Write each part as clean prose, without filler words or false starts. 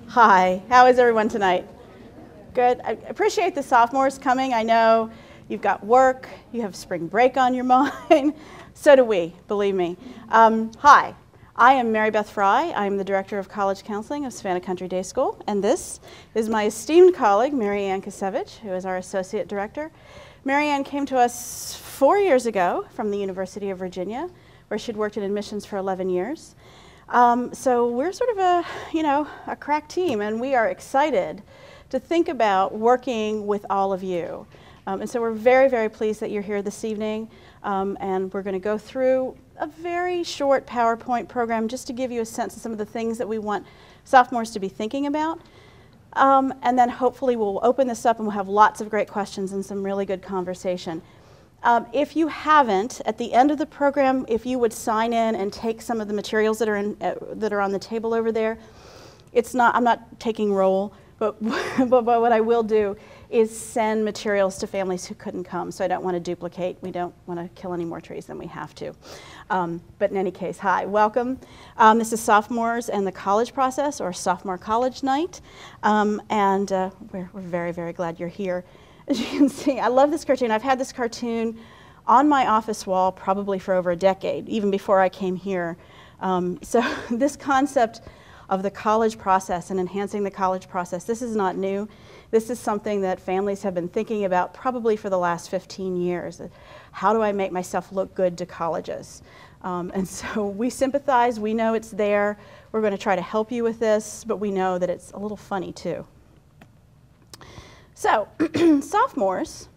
Hi, how is everyone tonight? Good. I appreciate the sophomores coming. I know you've got work, you have spring break on your mind. So do we, believe me. Hi, I am Beth Fry. I'm the Director of College Counseling of Savannah Country Day School, and this is my esteemed colleague, Mary Ann Kasevich, who is our Associate Director. Mary Ann came to us 4 years ago from the University of Virginia, where she'd worked in admissions for 11 years. So we're sort of a crack team, and we are excited to think about working with all of you. And so we're very, very pleased that you're here this evening, and we're going to go through a very short PowerPoint program just to give you a sense of some of the things that we want sophomores to be thinking about. And then hopefully we'll open this up and we'll have lots of great questions and some really good conversation. If you haven't, at the end of the program, if you would sign in and take some of the materials that are on the table over there. I'm not taking roll, but what I will do is send materials to families who couldn't come. So I don't want to duplicate. We don't want to kill any more trees than we have to. But in any case, hi, welcome. This is sophomores and the college process, or sophomore college night, and we're very, very glad you're here. As you can see, I love this cartoon. I've had this cartoon on my office wall probably for over a decade, even before I came here. So this concept of the college process and enhancing the college process, this is not new. This is something that families have been thinking about probably for the last 15 years. How do I make myself look good to colleges? And so we sympathize. We know it's there. We're going to try to help you with this, but we know that it's a little funny too. So, sophomores,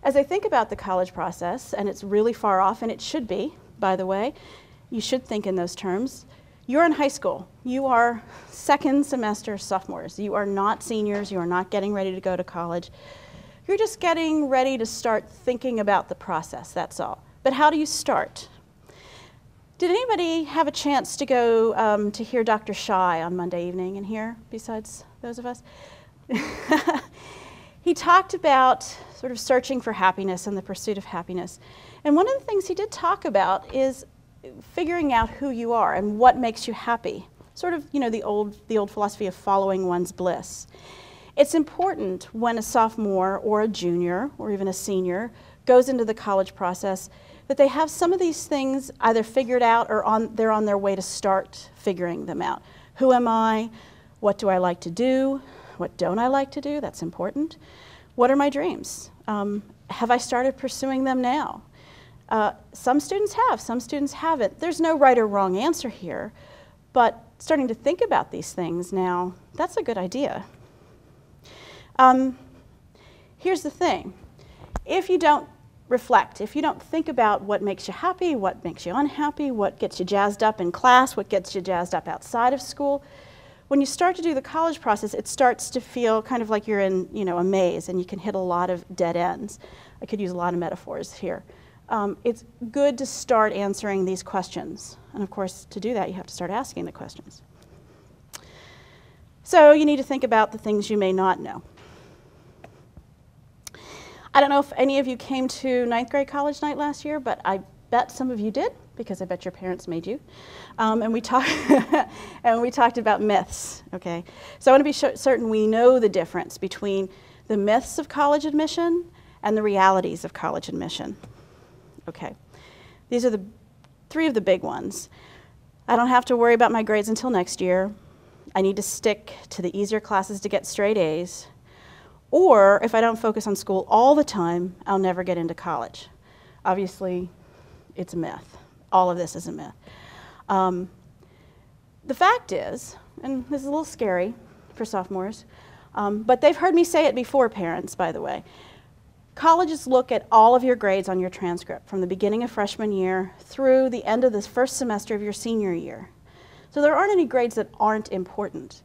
as I think about the college process, and it's really far off, and it should be, by the way, you should think in those terms. You're in high school. You are second semester sophomores. You are not seniors. You are not getting ready to go to college. You're just getting ready to start thinking about the process, that's all. But how do you start? Did anybody have a chance to go to hear Dr. Shy on Monday evening in here, besides those of us? He talked about sort of searching for happiness and the pursuit of happiness. And one of the things he did talk about is figuring out who you are and what makes you happy. Sort of, the old philosophy of following one's bliss. It's important when a sophomore or a junior or even a senior goes into the college process that they have some of these things either figured out or they're on their way to start figuring them out. Who am I? What do I like to do? What don't I like to do? That's important. What are my dreams? Have I started pursuing them now? Some students have, some students haven't. There's no right or wrong answer here, but starting to think about these things now, that's a good idea. Here's the thing. If you don't reflect, if you don't think about what makes you happy, what makes you unhappy, what gets you jazzed up in class, what gets you jazzed up outside of school, when you start to do the college process, it starts to feel kind of like you're in, a maze, and you can hit a lot of dead ends. I could use a lot of metaphors here. It's good to start answering these questions. And of course, to do that, you have to start asking the questions. So you need to think about the things you may not know. I don't know if any of you came to 9th grade college night last year, but I bet some of you did, because I bet your parents made you. And we talked about myths, okay? So I want to be certain we know the difference between the myths of college admission and the realities of college admission. Okay, these are the 3 of the big ones. I don't have to worry about my grades until next year. I need to stick to the easier classes to get straight A's. Or if I don't focus on school all the time, I'll never get into college. Obviously, it's a myth. All of this is a myth. The fact is, and this is a little scary for sophomores, but they've heard me say it before, parents, by the way. Colleges look at all of your grades on your transcript from the beginning of freshman year through the end of the first semester of your senior year. So there aren't any grades that aren't important.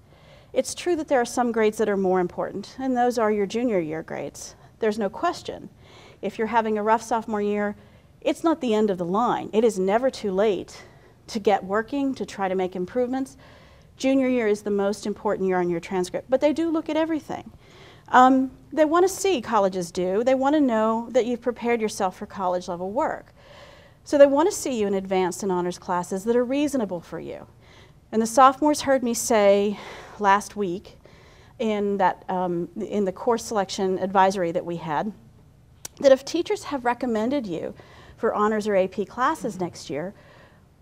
It's true that there are some grades that are more important, and those are your junior year grades. There's no question. If you're having a rough sophomore year, it's not the end of the line. It is never too late to get working, to try to make improvements. Junior year is the most important year on your transcript, but they do look at everything. They want to see, colleges do, they want to know that you've prepared yourself for college level work. So they want to see you in advanced and honors classes that are reasonable for you. And the sophomores heard me say last week in the course selection advisory that we had, that if teachers have recommended you for honors or AP classes next year,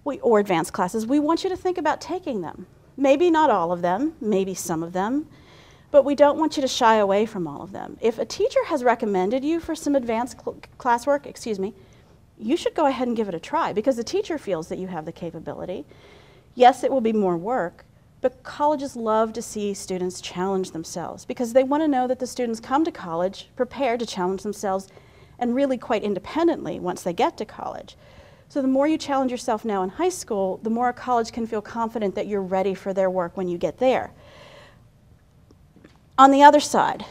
or advanced classes, we want you to think about taking them. Maybe not all of them, maybe some of them, but we don't want you to shy away from all of them. If a teacher has recommended you for some advanced classwork, you should go ahead and give it a try because the teacher feels that you have the capability. Yes, it will be more work, but colleges love to see students challenge themselves because they want to know that the students come to college prepared to challenge themselves and really quite independently once they get to college. So the more you challenge yourself now in high school, the more a college can feel confident that you're ready for their work when you get there. On the other side,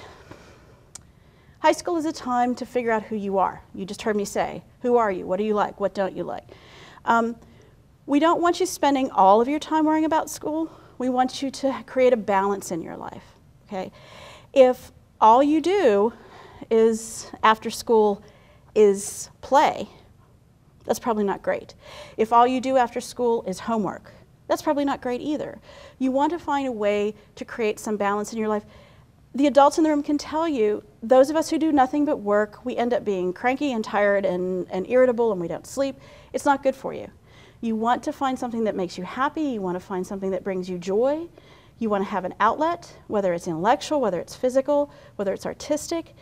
high school is a time to figure out who you are. You just heard me say, who are you? What do you like? What don't you like? We don't want you spending all of your time worrying about school. We want you to create a balance in your life, okay? If all you do is after school is play, that's probably not great. If all you do after school is homework, that's probably not great either. You want to find a way to create some balance in your life. The adults in the room can tell you, those of us who do nothing but work, we end up being cranky and tired and irritable and we don't sleep. It's not good for you. You want to find something that makes you happy. You want to find something that brings you joy. You want to have an outlet, whether it's intellectual, whether it's physical, whether it's artistic.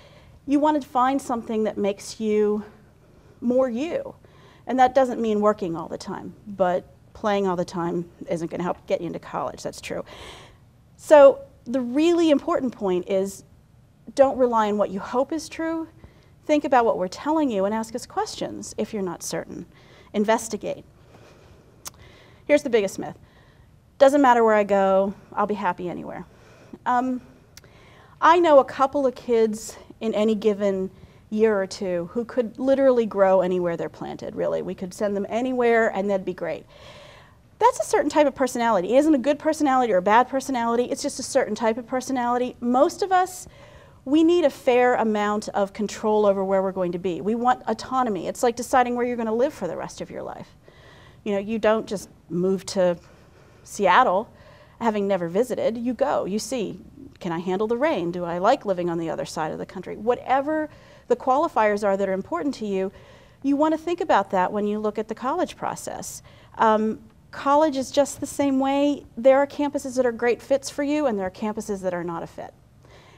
You want to find something that makes you more you. And that doesn't mean working all the time, but playing all the time isn't going to help get you into college. That's true. So the really important point is don't rely on what you hope is true. Think about what we're telling you and ask us questions if you're not certain. Investigate. Here's the biggest myth. Doesn't matter where I go, I'll be happy anywhere. I know a couple of kids in any given year or two who could literally grow anywhere they're planted, really. We could send them anywhere and they'd be great. That's a certain type of personality. It isn't a good personality or a bad personality, it's just a certain type of personality. Most of us, we need a fair amount of control over where we're going to be. We want autonomy. It's like deciding where you're going to live for the rest of your life. You know, you don't just move to Seattle having never visited. You go, you see, can I handle the rain? Do I like living on the other side of the country? Whatever the qualifiers are that are important to you, you want to think about that when you look at the college process. College is just the same way. There are campuses that are great fits for you and there are campuses that are not a fit.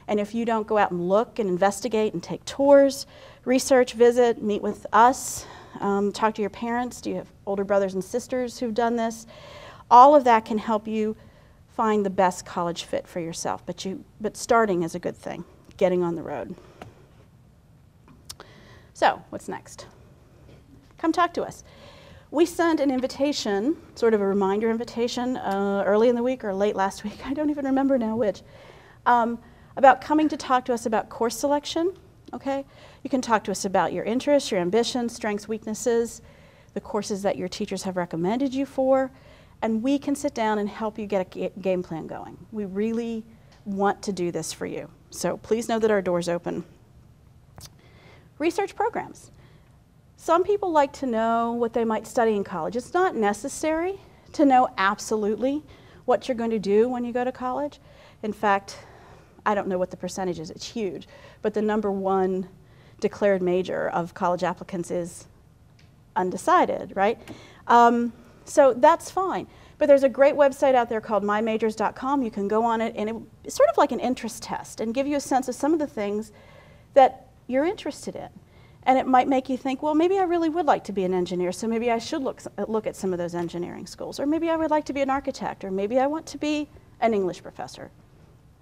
And if you don't go out and look and investigate and take tours, research, visit, meet with us, talk to your parents, do you have older brothers and sisters who've done this? All of that can help you find the best college fit for yourself, but starting is a good thing, getting on the road. So, what's next? Come talk to us. We sent an invitation, sort of a reminder invitation, early in the week or late last week, I don't even remember now which, about coming to talk to us about course selection, okay? You can talk to us about your interests, your ambitions, strengths, weaknesses, the courses that your teachers have recommended you for, and we can sit down and help you get a game plan going. We really want to do this for you. So please know that our door's open. Research programs. Some people like to know what they might study in college. It's not necessary to know absolutely what you're going to do when you go to college. In fact, I don't know what the percentage is, it's huge, but the #1 declared major of college applicants is undecided, right? So that's fine. But there's a great website out there called mymajors.com. You can go on it, and it's sort of like an interest test and give you a sense of some of the things that you're interested in. And it might make you think, well, maybe I really would like to be an engineer, so maybe I should look at some of those engineering schools. Or maybe I would like to be an architect, or maybe I want to be an English professor.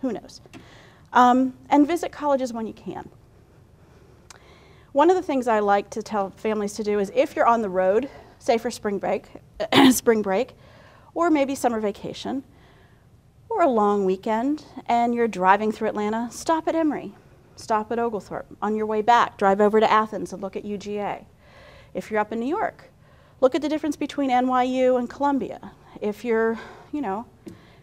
Who knows? And visit colleges when you can. One of the things I like to tell families to do is if you're on the road, say for spring break, or maybe summer vacation, or a long weekend, and you're driving through Atlanta, stop at Emory. Stop at Oglethorpe. On your way back, drive over to Athens and look at UGA. If you're up in New York, look at the difference between NYU and Columbia. If you're, you know,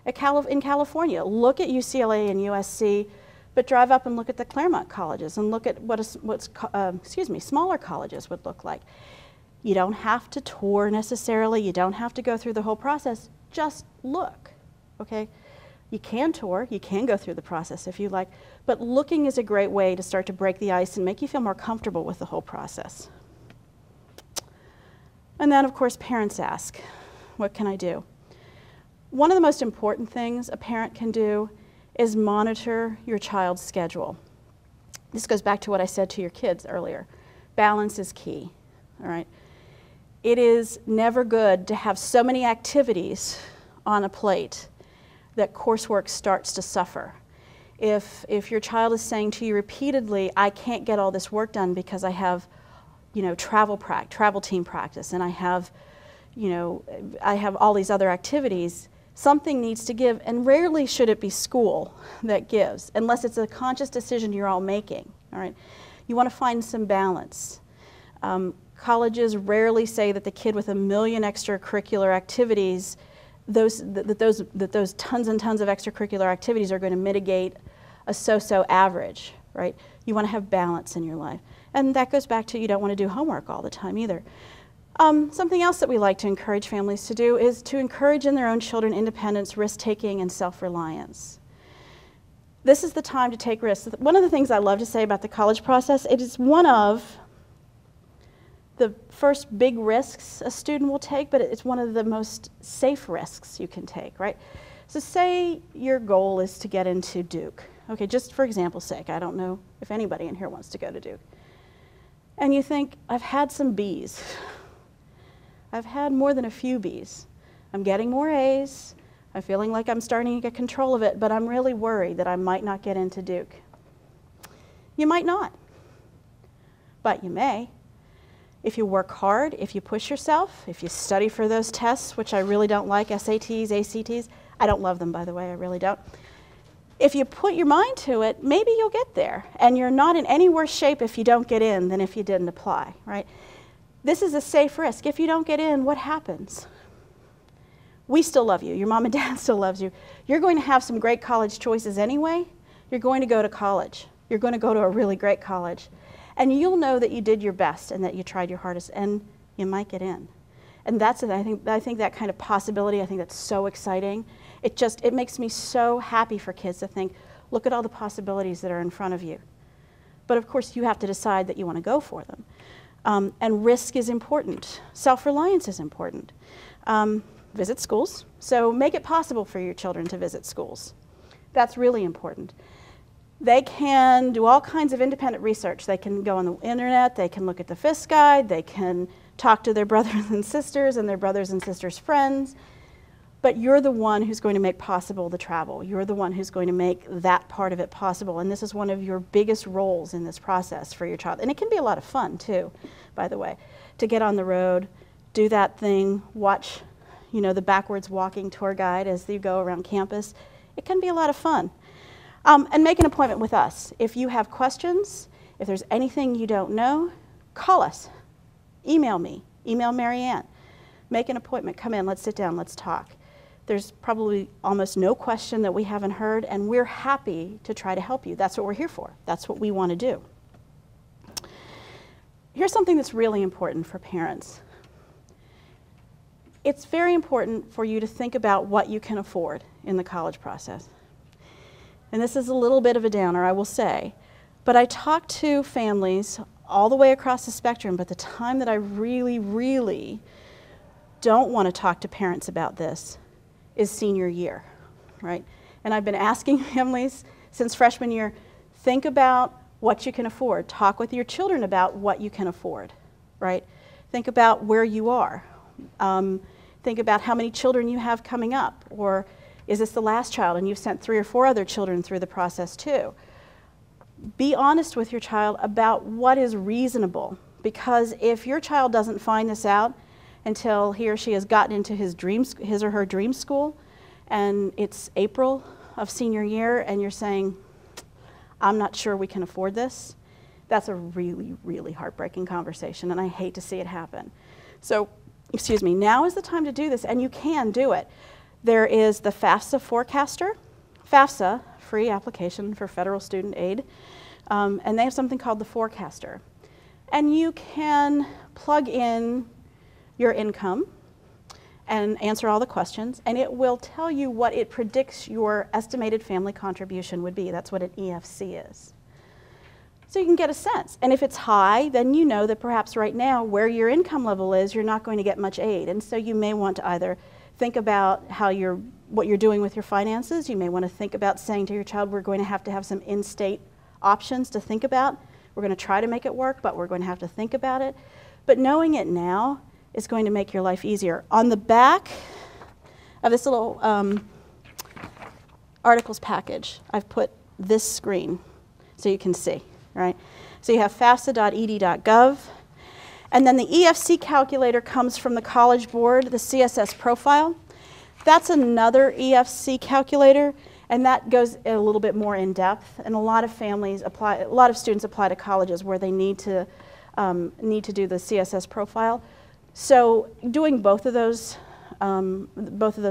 in California, look at UCLA and USC, but drive up and look at the Claremont colleges and look at what smaller colleges would look like. You don't have to tour necessarily. You don't have to go through the whole process. just look, okay? You can tour, you can go through the process if you like, but looking is a great way to start to break the ice and make you feel more comfortable with the whole process. And then, of course, parents ask, what can I do? One of the most important things a parent can do is monitor your child's schedule. This goes back to what I said to your kids earlier. Balance is key, all right? It is never good to have so many activities on a plate that coursework starts to suffer. If your child is saying to you repeatedly, I can't get all this work done because I have, travel team practice, and I have all these other activities, something needs to give, and rarely should it be school that gives, unless it's a conscious decision you're all making, all right? You want to find some balance. Colleges rarely say that the kid with 1 million extracurricular activities, those tons and tons of extracurricular activities are going to mitigate a so-so average, right? You want to have balance in your life. And that goes back to you don't want to do homework all the time either. Something else that we like to encourage families to do is to encourage in their own children independence, risk-taking, and self-reliance. This is the time to take risks. One of the things I love to say about the college process, it is one of the first big risks a student will take, but it's one of the most safe risks you can take, right? So say your goal is to get into Duke. Okay, just for example's sake, I don't know if anybody in here wants to go to Duke. And you think, I've had some B's. I've had more than a few B's. I'm getting more A's. I'm feeling like I'm starting to get control of it, but I'm really worried that I might not get into Duke. You might not, but you may. If you work hard, if you push yourself, if you study for those tests, which I really don't like, SATs, ACTs, I don't love them, by the way, I really don't. If you put your mind to it, maybe you'll get there, and you're not in any worse shape if you don't get in than if you didn't apply, right? This is a safe risk. If you don't get in, what happens? We still love you. Your mom and dad still loves you. You're going to have some great college choices anyway. You're going to go to college. You're going to go to a really great college. And you'll know that you did your best and that you tried your hardest, and you might get in. And that's it. I think that kind of possibility, I think that's so exciting. It makes me so happy for kids to think, look at all the possibilities that are in front of you. But of course, you have to decide that you want to go for them. And risk is important. Self-reliance is important. Visit schools. So make it possible for your children to visit schools. That's really important. They can do all kinds of independent research. They can go on the internet, they can look at the FIS guide, they can talk to their brothers and sisters and their brothers and sisters' friends. But you're the one who's going to make possible the travel. You're the one who's going to make that part of it possible. And this is one of your biggest roles in this process for your child. And it can be a lot of fun too, by the way, to get on the road, do that thing, watch, the backwards walking tour guide as you go around campus. It can be a lot of fun. And make an appointment with us. If you have questions, if there's anything you don't know, call us, email me, email Marianne. Make an appointment, come in, let's sit down, let's talk. There's probably almost no question that we haven't heard, and we're happy to try to help you. That's what we're here for. That's what we want to do. Here's something that's really important for parents. It's very important for you to think about what you can afford in the college process. And this is a little bit of a downer, I will say, but I talk to families all the way across the spectrum, but the time that I really, really don't want to talk to parents about this is senior year, right? And I've been asking families since freshman year, think about what you can afford. Talk with your children about what you can afford, right? Think about where you are. Think about how many children you have coming up, or is this the last child and you've sent 3 or 4 other children through the process too? Be honest with your child about what is reasonable, because if your child doesn't find this out until he or she has gotten into his or her dream school, and it's April of senior year and you're saying, I'm not sure we can afford this, that's a really, really heartbreaking conversation, and I hate to see it happen. So, now is the time to do this, and you can do it. There is the FAFSA forecaster. FAFSA, free application for federal student aid, and they have something called the forecaster. And you can plug in your income, and answer all the questions, and it will tell you what it predicts your estimated family contribution would be. That's what an EFC is. So you can get a sense. And if it's high, then you know that perhaps right now, where your income level is, you're not going to get much aid. And so you may want to either think about what you're doing with your finances. You may want to think about saying to your child, we're going to have some in-state options to think about. We're going to try to make it work, but we're going to have to think about it. But knowing it now is going to make your life easier. On the back of this little articles package, I've put this screen so you can see, right? So you have fafsa.ed.gov, and then the EFC calculator comes from the College Board, the CSS profile. That's another EFC calculator, and that goes a little bit more in depth, and a lot of students apply to colleges where they need to do the CSS profile. So doing both of those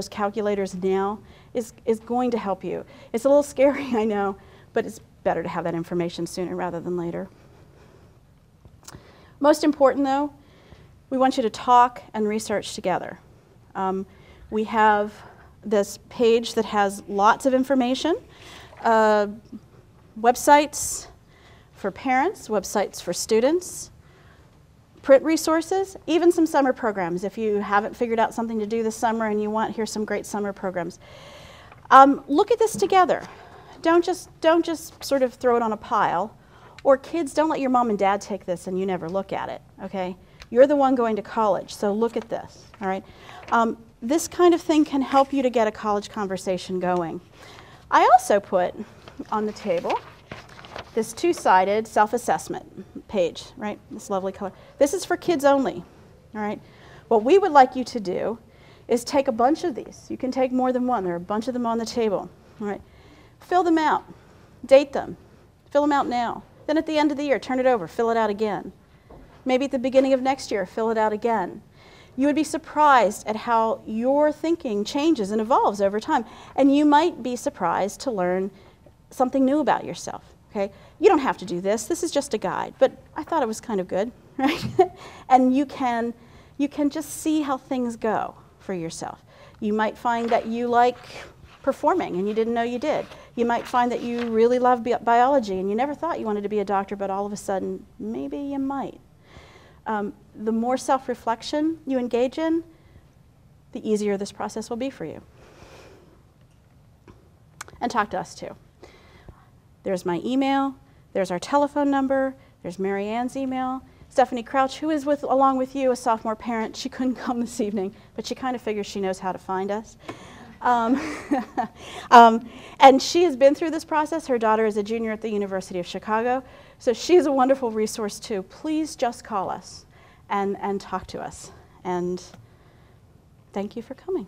calculators now is going to help you. It's a little scary, I know, but it's better to have that information sooner rather than later. Most important though, we want you to talk and research together. We have this page that has lots of information, websites for parents, websites for students, print resources, even some summer programs. If you haven't figured out something to do this summer and you want, here's some great summer programs. Look at this together. Don't just sort of throw it on a pile. Or kids, don't let your mom and dad take this and you never look at it, okay? You're the one going to college, so look at this, all right? This kind of thing can help you to get a college conversation going. I also put on the table this two-sided self-assessment page, right? This lovely color. This is for kids only, all right? What we would like you to do is take a bunch of these. You can take more than one. There are a bunch of them on the table, all right? Fill them out, date them, fill them out now. Then at the end of the year, turn it over, fill it out again. Maybe at the beginning of next year, fill it out again. You would be surprised at how your thinking changes and evolves over time. And you might be surprised to learn something new about yourself. Okay? You don't have to do this. This is just a guide. But I thought it was kind of good, right? And you can just see how things go for yourself. You might find that you like performing and you didn't know you did. You might find that you really love biology and you never thought you wanted to be a doctor, but all of a sudden, maybe you might. The more self-reflection you engage in, the easier this process will be for you. And talk to us too. There's my email, there's our telephone number, there's Mary Ann's email. Stephanie Crouch, who is along with you, a sophomore parent, she couldn't come this evening, but she kind of figures she knows how to find us. And she has been through this process. Her daughter is a junior at the University of Chicago, so she is a wonderful resource too. Please just call us and talk to us. And thank you for coming.